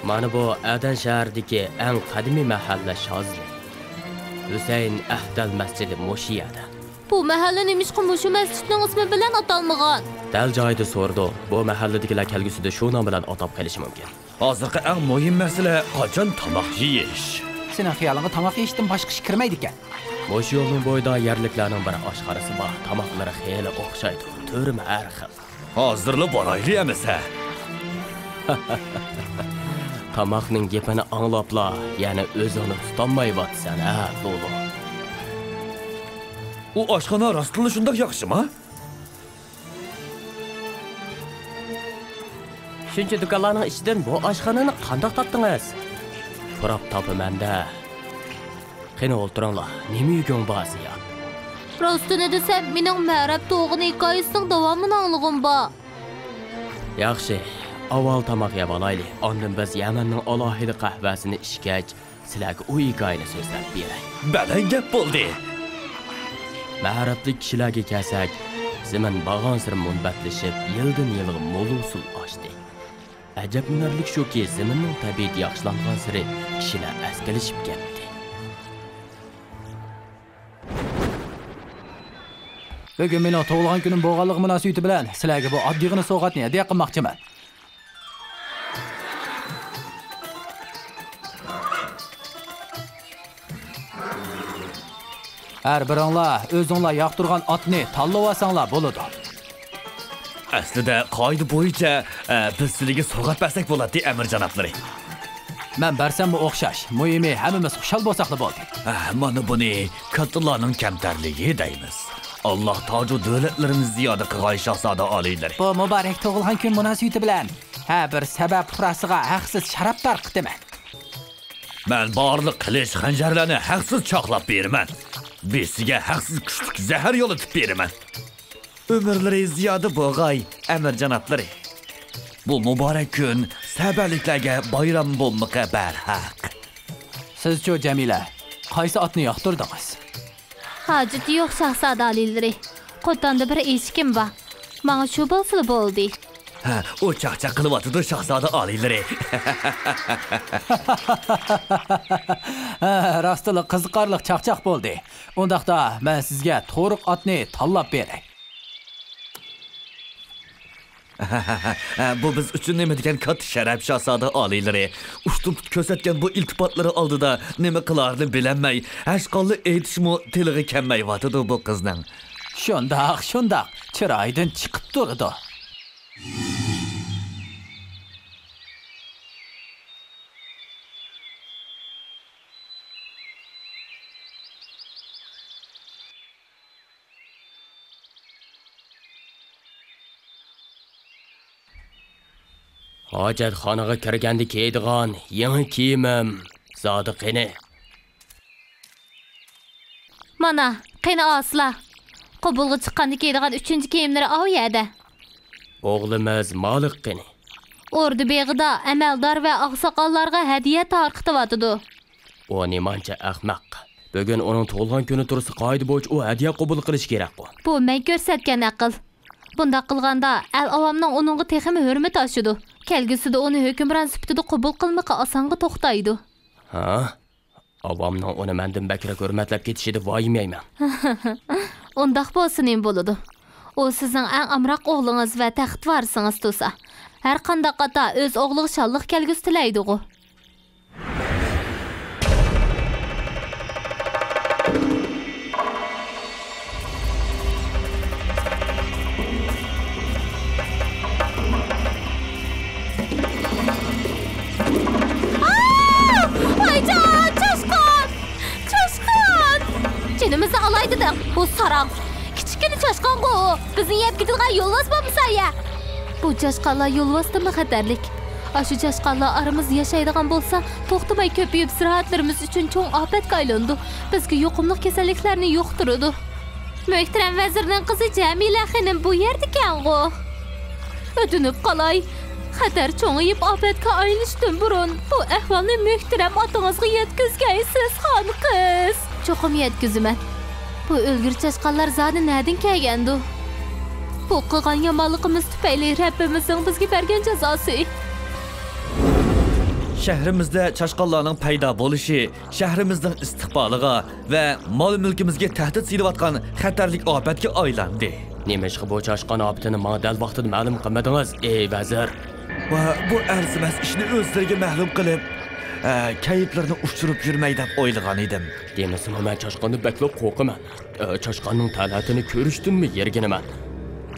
Mana bu Adan shahridagi eng qadimiy mahalla Shozli. Husayn Ahdal masjidi Moshiyada. Bu mahalla nemishqa mushu masjidning ismi bilan atalmagan? Dal joyida so'rdi. Bu mahalladagilar kelgusida shu nom bilan atab qolishi mumkin. Hozirgi eng muhim masala qachon tomoq yeyish. Sening xiyolingga tomoq yeyishdan boshqa ish kirmaydi ekan. Mo'shu yo'lning bo'yida yerliklarning bir oshxonasi bor. Tomoqlari xeyli o'xshaydi. Turim har xil. Hozirli borayli emisa. Tomoqning gapini anglabla, ya'ni o'zini tutolmayapsan, ha, Lolo. U oshxona rostli shunday yaxshimi? Shuncha do'konlarning ichidan bu oshxonani qanday topdingiz? So'rab topaman-da. Qani o'ltiringlar. Nima yugung ba'zi ya? Rostini desam, mening ma'rab to'g'in hikoyasining davomini anglag'im bor. Yaxshi. Avval tomoq yeb olaylik. Ondan biz Yamanning alohida qahvasini ichgach, sizlarga u hikoyani so'zlab beray. Baland gap bo'ldi. Ma'rabli kishilarga kelsak, zaman bag'on sir munbatlashib, yildan yilga mo'lusul oshdi. Ajablanarlik shuki, zaminning tabiati yaxshilangan siri kishilar askalishib ketdi. Bugun mening tug'ilgan kunim bo'lganligi munosabati bilan sizlarga bu oddiygina sovg'atni hadya qilmoqchiman. Har biringlar o'zinglar yoqtirgan otni tanlab olsanglar bo'ladi. Aslida qoida bo'yicha biz sizlarga sovg'at bersak bo'ladi, amir janoblari. Men bersam bu o'xshash. Muhimi hammamiz xushal bo'lsaqli bo'ldi. Mana buni kattalarning kamtarligi deymiz. Allah toju davlatlarimiz ziyoda qilgan shahzoda oliylar. Bu muborak tug'ilgan kun munosabati bilan bir sabab furasiga haqsiz sharaf tarqitaman. Men barliq qilish xanjarlarni haqsiz choqlab beraman. Besiga haqsiz kuchlik zahar yo'latib beraman. Ömürleri ziyoda bo'lg'ay, amir janoblari. Bu muborak kun sabarliklarga bayram bo'lmoqqa barhaq. Siz-chu Jamila, qaysi otni yoqtirdingiz? Hojati yo'q shahzoda olilari. Qo'tonda bir eshkim bor. Menga shu bo'lsa bo'ldi. Ha, o chaqchaq qilyapti shahzoda olilari. Rostli qiziqarli chaqchaq bo'ldi. Undaqda men sizga to'g'ri otni tanlab beray. Bu biz uchun nima degan katta sharaf shahzoda olilari. Ushtum ko'rsatgan bu iltifotlari oldida nima qilarni bilolmay, ashqonli aytishmo tiliga kelmayotdi bu qizning. Shundoq, chiroydan chiqib turdi. Hojatxonaga kirganda kiydigan yangi kiyimim zodi qani. Mana, qani asla. Qabulga chiqqanda kiydigan 3-kiyimlari o yerda. O'g'limiz Malik qani. Ordu beg'ida amaldor va oqsoqollarga hadiya tarqatyapti. O nimancha ahmaq. Bugun uning tug'ilgan kuni tursa qoida bo'yicha u hadiya qabul qilish kerak bu. Bu men ko'rsatgan aql. Bunda qilganda el avamning uningga texmi hurmat oshidi. Kelgusida uni hukmron sifatida qabul qilmoqqa osonga to'xtaydi. Ha? Avamning uni mendan bakra hurmatlab ketishida voyimayman. Undaq bo'lsin ham bo'ladi. O sizning eng amroq o'g'lingiz va taxt varisingiz bo'lsa, har qanday qata o'z o'g'liga shodlik kelgusi tilaydi-ku. Canımızı alaydı da bu saran. Kichkina chashqon bu. Bizni yeb ketilgan yo'lbars bo'lmasa-ya. Bu chashqonlar yo'lbarsdimi xatarlik? Ashu chashqonlar aramizda yashaydigan bo'lsa, to'xtamay ko'payib sirohatlarimiz uchun cho'ng ofatga aylandi. Bizga yuqumli kasalliklarni yuqtiradi. Muhtaram vazirning qizi Jamila xonim bu yerda ekan-ku. O'tinib qolay. Xatar cho'ng'ayib ofatga aylanishdan burun bu ahvolni muhtaram otangizga yetkazgaysiz, xon qiz. Cho'qim yetkazaman. Bu o'lgir chashqonlar zodi nadin kelgandi? Bu qilgan yomonligimiz tufayli Rabbimizning bizga bergan jazosi. Shahrimizda chashqonlarning paydo bo'lishi, shahrimizning istiqboliga va mol-mulkimizga tahdid silayotgan xatarlik ofatga aylandi. Nima ish bu chashqon ofatini ma'dal vaqtida ma'lum qilmadingiz, ey vazir? Va bu arzimas ishni o'zlariga ma'lum qilib, kayflarni ushtirib yurmay deb o'ylagan edim. Demasam men chashqonni baklab qo'rqaman. Chashqonning talatini ko'rishdimmi yerginaman.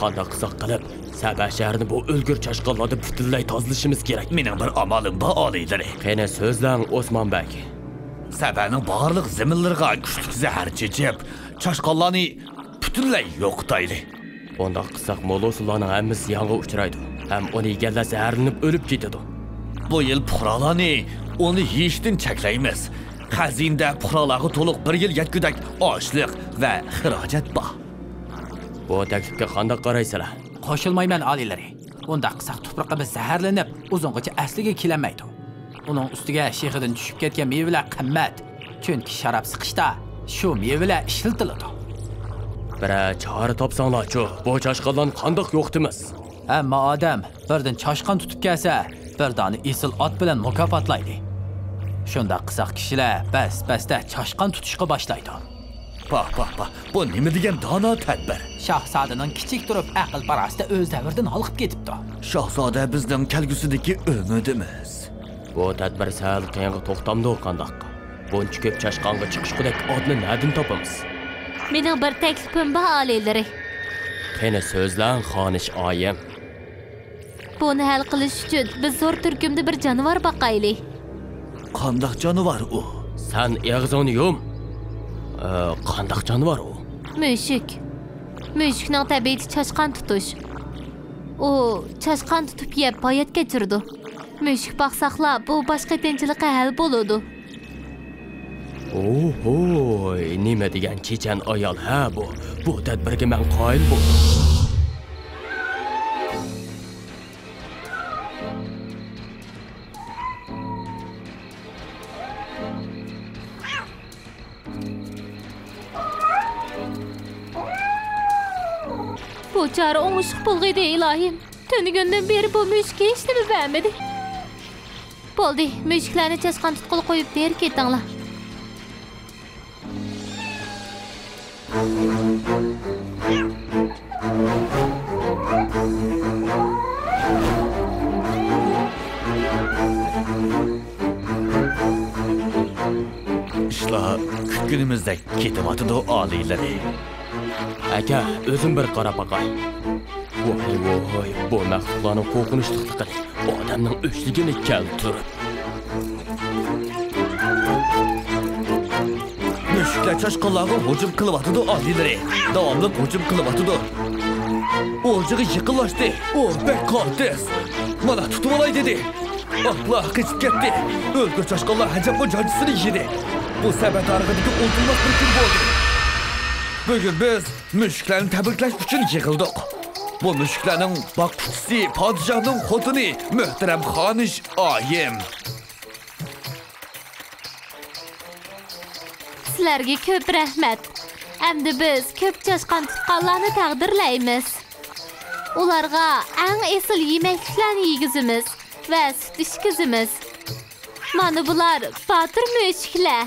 Qanday qilsak qilib, Sabah shahrini bu o'lgur chashqonlardan butunlay tozalashimiz kerak. Mening bir amalim bor oliylar. Qani so'zlang Osmonbek. Sabahning barliq zaminlariga kuchli zahar chechib, chashqonlarni butunlay yo'qotayli. Bunday qilsak molosularning hammasi yong'in uchraydi. Ham uni egallar zaharlanib o'lib ketadi. Bu yil puhralarni onu yeyishdan cheklaymiz. Xazinda puhralarga to'liq 1 yil yetgudak ochliq va xarajat bor. Bu taklifga qanday qaraysizlar? Qo'shilmayman olilari. Unda qisaq tuproqimiz zaharlanib, uzungacha asliga kelinmaydi. Uning ustiga shehidan tushib ketgan mevalar qimmat. Chunki sharab siqishda shu mevalar ishlatiladi. Bir chora topsanglar-chi, bu chashqonlarni qanday yo'qtimiz? Ammo odam birdan chashqon tutib kelsa, birdani esil ot bilan mukofotlaydi. Shunda qisaq kishilar bas-basda chashqon tutishga boshlaydi. Pa. Bu nima degan dono tadbir? Shahzodaning kichik turib aql parasta o'z davridan olib ketibdi. Shahzoda bizning kelgusidagi umidimiz. Bu tadbir sal qiyinga to'xtamdi qandoq? Buncha ko'p chashqonga chiqishqidek odni nadin topamiz. Mening bir taklifim bor oliylar. Qani so'zlang xonish oyim. Buni hal qilish uchun biz zo'r turkumda bir jonivor boqaylik. Qandoq jonivor u? Sen og'zingni yum. Qandoq jonivor u? Mushuk. Mushukning tabiati chashqon tutish. U chashqon tutib yeb hayot kechirdi. Mushuk boqsaqlar bu boshqa tinchlikqa hal bo'ladi. Oho, nima degan chechan ayol ha bu? Bu tadbirga men qoyil bo'ldim. Bu çare oңushliq bo'lg'iydi ilohim. Tunigundan beri bu mushukka hech nima bermadi. Bo'ldi, mushuklarni chashqon tutqili qo'yib ber ketinglar. İşlar kutkunimizda ketyapti oliylar. Aka, o'zim bir qarab boqay. Voy, bu mahluqlarning qo'rqinchlikligi odamning o'chligini keltirib. Mushuklar chashqonlarga hujum qilyapti oliylar. Davomli hujum qilyapti. O'rjiga yiqilashdi. O, bekotes. Mana tutib olay dedi. Allah qichib ketdi. O'lgur chashqonlar hajabga jojisini yedi. Bu sabat arig'idagi o'ldirmas bir kun bo'ldi. Bugün biz mushuklarni tabriklash uchun yig'ildik. Bu mushuklarning boquvchisi podshohning xotini muhtaram xonish oyim. Sizlarga ko'p rahmat. Endi biz ko'p chashqon tutqanlarni taqdirlaymiz. Ularga eng esil yemekliklarni yegizimiz va sut ichkizimiz. Mana bular botir mushuklar.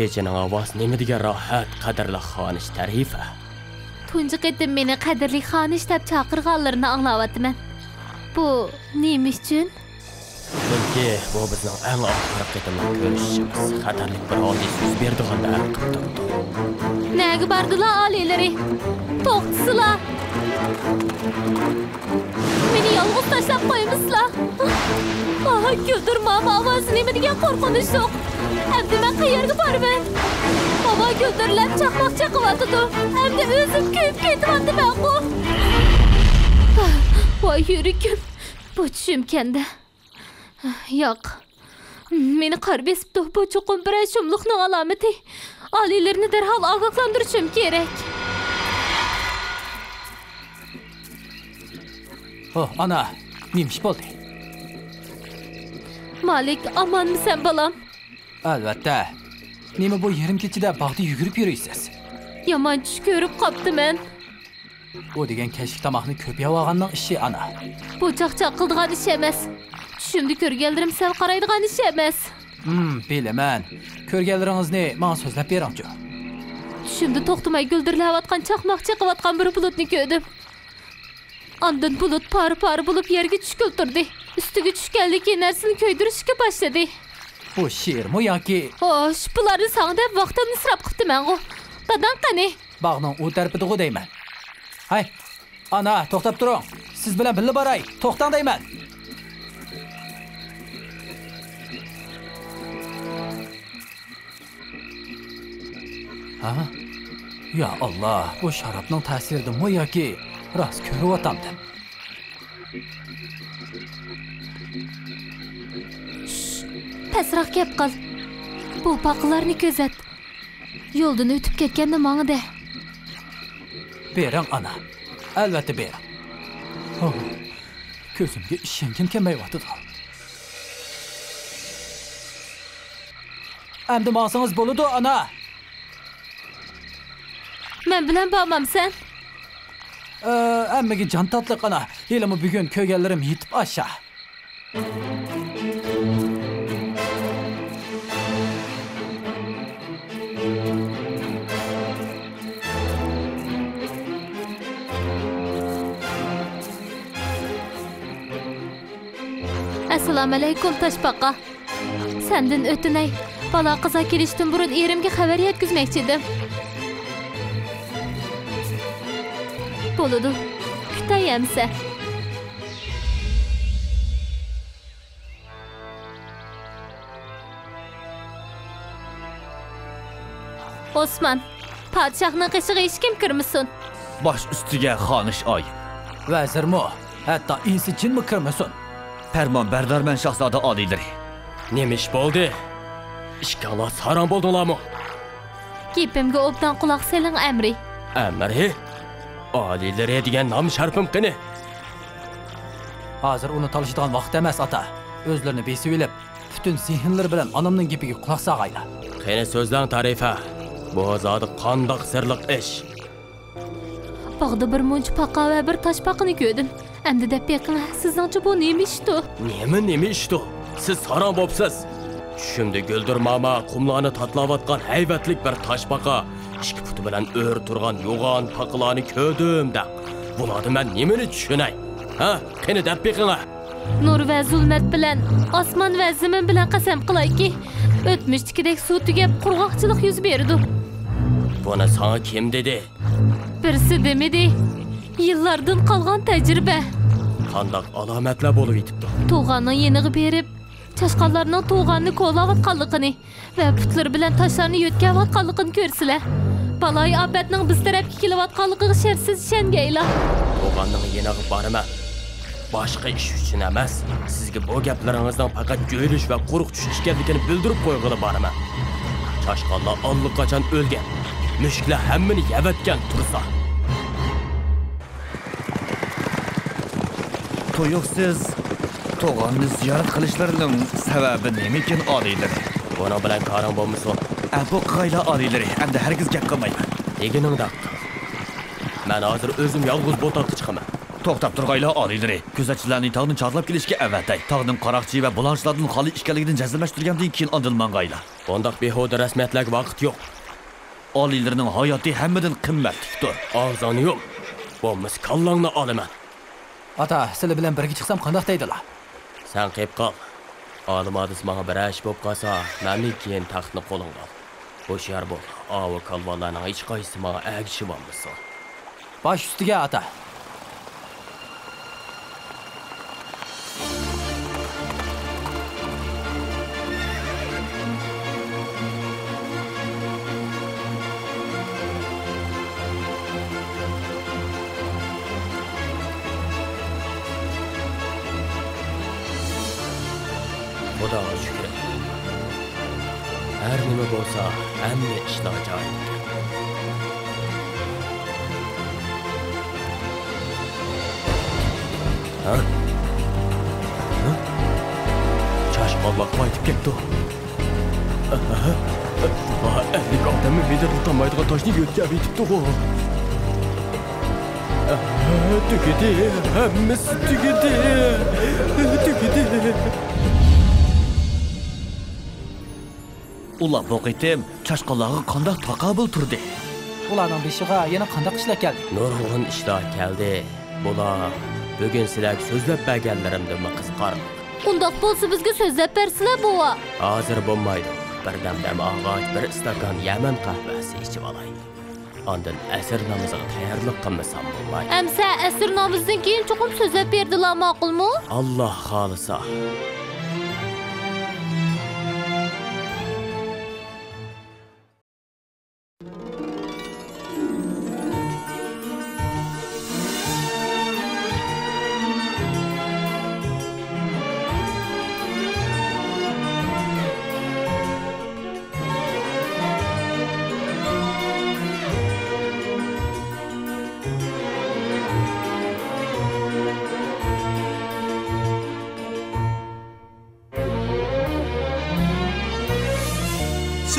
Kechining ovoz nima degan rohat, qadrli xonish tarifa. Tunji qitim meni qadrli xonish deb chaqirganlarini anglayapman. Bu nima uchun? Chunki bu bizning eng oxirgi qitimni ko'rishimiz. Xatarlik bir hodisa yuz berdiganda qilib turdi. Nega bardilar olilari? To'xtasizlar. Meni yolg'iz tashlab qo'ymizlar. Aha, güldürmam, ovozi nima degan qo'rqinish yo'q. Endi men qayerga boraman? Havo guldirlab chaqmoq chaqiyotdi. Endi o'zim kuyib ketyapman ku. Voy yuragim, bu tushimkanda. Yo'q. Meni qor besibdi, bu chuqur bir shumliqning alomati. Oliylarni darhol ogohlantirishim kerak. Oh, ana, neymiş bo'ldi? Malik, omonmisan bolam? Albatta. Nima bu yarim kechida bog'da yugurib yuraysiz? Yomon tush ko'rib qoptiman. O degan kashf tomoqni ko'p yeb olganning ishi, ana. Bu chaqchaq qildigan ish emas. Tushimda ko'rganlarim sal qaraydigan ish emas. Bilaman. Ko'rganlaringizni menga so'zlab beringchi. Tushimda to'xtamay guldirlayotgan chaqmoq chaqayotgan bir bulutni ko'rdim. Ondan bulut pari bo'lib yerga tushib turdi. Ustiga tushganlik narsani ko'ydirishga boshladi. Bu she'rmi yoki? Xo'sh, bularni sana deb vaqtimni isrof qilibman-ku. Dadan qani? Bog'ning u tarafida deyman. Hay, ana, to'xtab turing. Siz bilan birga boray. To'xtang deyman. Ha? Ya Allah, bu sharobning ta'siridimi yoki rost ko'ryapamdim? Pasroq gap qil. Bu paqlarni ko'zat. Yo'ldan o'tib ketganda menga de. Bering ana. Albatta bering. Oh, ko'zimga ishongim kelmayapti. Endi ma'sangiz bo'ladi, ana. Men bilan bormamsan? Hammaga jon tatliq ana. Yelimi bugun ko'rganlarim yetib osha. Assalomu alaykum Toshbaqa. Sendan o'tinay, bola qiza kelishdan burun erimga xabar yetkazmoqchi edim. Bo'ladi. Kutayamsa. Osman, padişahning qishig'i hech kim kirmasin. Bosh ustiga xonish oy. Vazirmi? Hatto insi jinmi kirmasin? Farmon bardarman shahzoda oliylari. Nima ish bo'ldi? Ishkolat harom bo'ldinglarmi? Gapimga obdan quloq soling, amri. Amri? Oliylari degan nom sharpim qani? Hozir uni talishadigan vaqt emas, ata. O'zlarini besib olib, butun zehnlari bilan onamning gapiga quloq solg'aylar. Qani so'zlang tarifa. Bu zodi qandoq sirliq ish? Bog'da bir munch paqa va bir toshbaqani ko'rdim. Endi deb beqing, sizningcha bu nima ishdi? Nima ishdi? Siz harom bo'psiz. Tushimda guldirmama qumlarni tatlayotgan haybatlik bir toshbaqa, ikki puti bilan o'r turgan yo'g'on paqlarni ko'rdim-da. Bularni men nimani tushunay? Ha, qani deb beqing. Nur va zulmat bilan, osmon va zamin bilan qasam qilayki, o'tmishdagidek suv tugab qurg'oqchilik yuz berdi. Buni sana kim dedi? Birsi demedi. Yillardan qolgan tajriba. Qandoq alomatlar bo'lib yetibdi? To'g'anni yenig'i berib, chashqonlarning to'g'anni qo'llayotganligini va putlar bilan toshlarni yo'tkayotganligini ko'rsilar. Baloy obatning biz tarafga kelayotganligiga shartsiz ishongaylar. To'g'anning yenig'i bormi? Boshqa ish uchun emas, sizga bu gaplaringizdan faqat jo'yilish va qo'rq tush ekanligini bildirib qo'yg'ili bormi? Chashqonlar allaqachon o'lgan. Mushuklar hammani yavatgan tursa. To'yuqsiz to'g'onni ziyorat qilishlarining sababi nima ekan oliylari? Buni bilan qaram bo'lmasin. Bu qayla oliylari, endi hargiz gap qilmayman. Deginingda. Men hozir o'zim yolg'iz bo'toqqa chiqaman. To'xtab turg'aylar oliylari. Kuzatchilarning tog'ni chorlab kelishga avatay. Tog'ning qaroqchi va bulanchilardan xoli ishkanligidan jazmlashtirgandan keyin ondilmangaylar. Bundoq behuda rasmiyatlarga vaqt yo'q. Oliylarining hayoti hammadan qimmatlidir. Og'zini yo'q. Bo'lmas kallangni olaman. Ata, sizlar bilan birga chiqsam qanday deydilar? Sen qilib qol. Olimodis menga bir ish bo'lib qolsa, menga keyin taxtni qo'lingga ol. O'shar bo'l. Ava kalvonlarning hech qaysi menga agishi bo'lmasin. Bosh ustiga, ata. Xudoga shukr. Har nima bo'lsa, hamma ishlar joyida. Chashqonlar qaytib ketdi. Alik odamni medir tutamaydigan toshni yo'tkab yetibdi-ku. Tugidi, hammasi tugidi. Ular bu qitim chashqonlarga qanday taqabul turdi? Ularning beshiga yana qanday ishlar keldi? Nurg'un ishlar keldi. Bular bugun sizlarga so'zlab berganlarimdan qiziqar. Undoq bo'lsa bizga so'zlab bersizlar bova. Hozir bo'lmaydi. Bir damdam og'och bir istakan Yaman qahvasi ichib olay. Ondan asr namoziga tayyorlik qilmasam bo'lmaydi. Amsa asr namozdan keyin cho'qim so'zlab berdilar ma'qulmi? Alloh xolisa.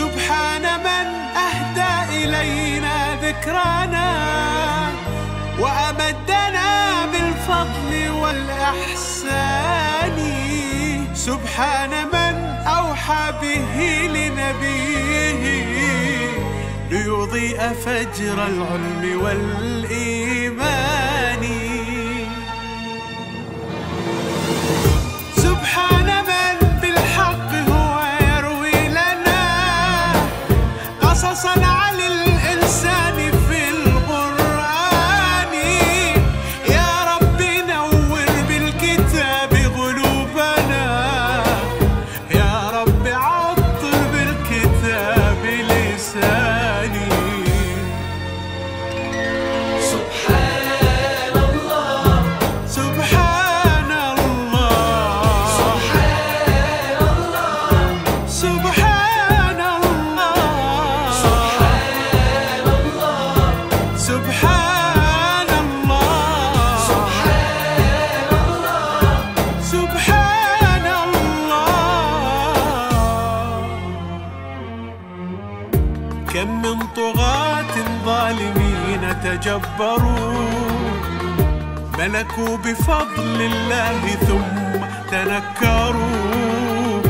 سبحان من أهدى إلينا ذكرانا وأمدنا بالفضل والإحسان سبحان من أوحى به لنبيه ليضيء فجر العلم والإيمان سبحان من بالحق هو يروي لنا قصصا عن الإنسان في القرآن يا رب نور بالكتاب قلوبنا يا رب عطر بالكتاب لساني سبحان الله سبحان الله سبحان الله سبحان الله سبحان الله سبحان الله كم من طغاة ظالمين تجبروا ملكوا بفضل الله ثم تنكروا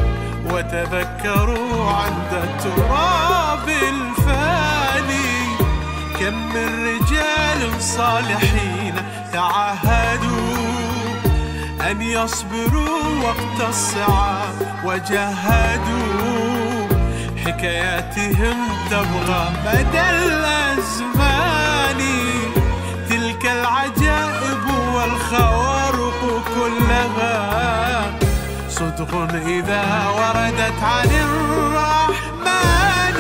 وتذكروا عند التراب الفاني كم من رجال صالحين تعاهدوا أن يصبروا وقت الصعاب وجاهدوا حكاياتهم تبغى مدى الأزمان تلك العجائب والخوارق كلها صدق إذا وردت عن الرحمن